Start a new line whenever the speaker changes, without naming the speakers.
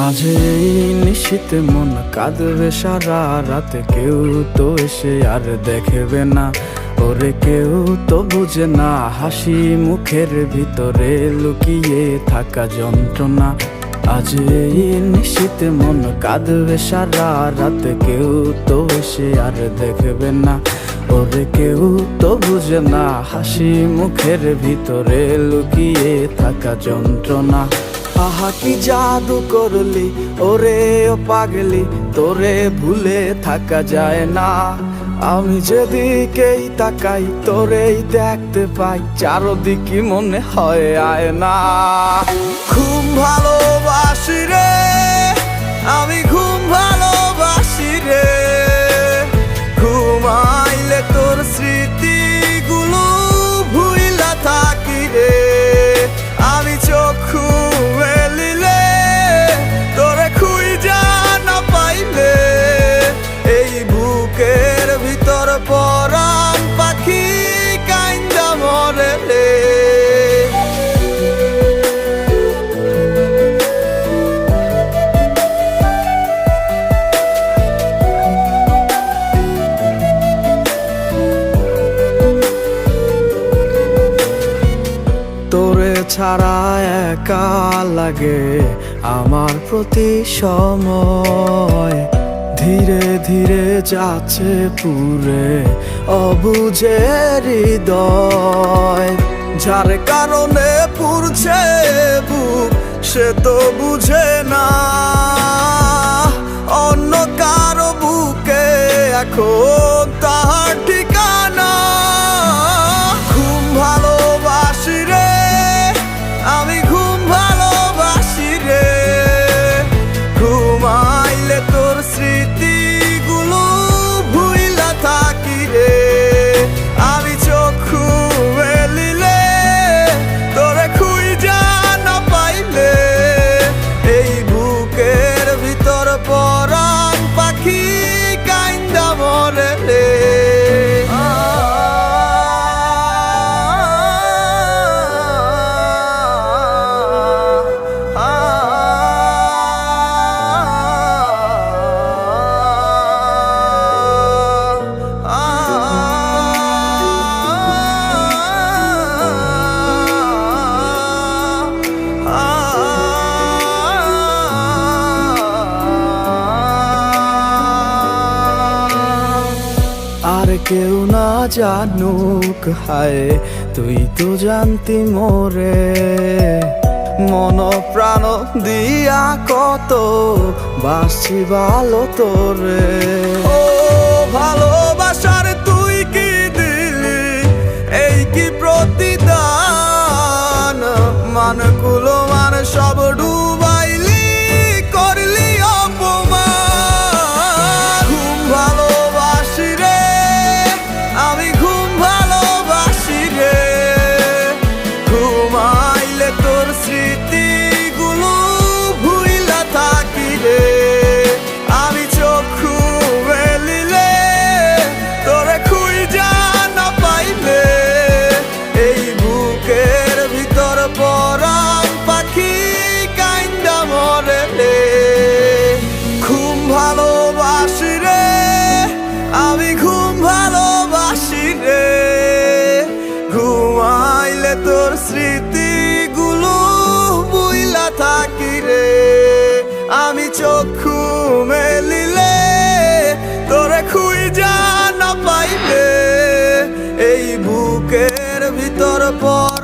আজ এই নিশীথে মন কাঁদবে সারা রাতে, কেউ তো এসে আর দেখবে না ওরে, কেউ তো বুঝে না হাসি মুখের ভিতরে লুকিয়ে থাকা যন্ত্রণা। আজ এই নিশীথে মন কাঁদবে সারা রাতে, কেউ তো এসে আর দেখবে না ওরে, কেউ তো বুঝে না হাসি মুখের ভিতরে লুকিয়ে থাকা যন্ত্রণা। আহা কি জাদু করলি ওরে ও পাগলি, তোরে ভুলে থাকা যায় না। আমি যেদিকেই তাকাই তোরেই দেখতে পাই, চারদিকে মনে হয় আয়না। খুব ভালোবাসি রে আমি, খুব ভালোবাসি রে, ঘুমাইলে তোর স্মৃতিগুলো ভুইলা থাকি রে। আমি চক্ষু মেলিলে তোরে খুঁজা না পাইলে, এই বুকের ভিতর পরাণ পাখি কাইন্দা মরে রে। তোরে ছাড়া একা লাগে আমার প্রতি সময়, ধীরে ধীরে যাচ্ছে পুরে অবুঝে হৃদয়। যার কারণে পুরছে বুক সে তো বুঝে না, অন্য কারো বুকে এখন তাহার ঠিকানা। খুব ভালোবাসি রে আমি, খুব ভালোবাসি রে, ঘুমাইলে তোর স্মৃতিগুলো ভুইলা থাকি রে। আমি চক্ষু মেলিলে তোরে খুঁজা না পাইলে, এই বুকের ভিতর পরাণ পাখি কাইন্দা মরে রে। আর কেউ না জানুক হায়, তুই তো জানতি মোরে, মন প্রাণ দিয়া কত বাসি ভালো তোরে। ও ভালোবাসার তুই কি দিলি, এই কি প্রতিদান, মানগুলো মান সব ডুবাইলি করলি অপমান। খুব ভালোবাসি রে আমি, খুব ভালোবাসি রে, ঘুমাইলে তোর স্মৃতিগুলো ভুইলা থাকি রে। আমি চক্ষু মেলিলে তোরে খুঁজা না পাইলে, এই বুকের ভিতর পরাণ পাখি কাইন্দা মরে রে। খুব ভালোবাসি রে আমি, খুব ভালোবাসি রে, ঘুমাইলে তোর স্মৃতিগুলো ভুইলা থাকি রে। আমি চক্ষু মেলিলে তোরে খুঁজা না পাইলে, এই বুকের ভিতর পর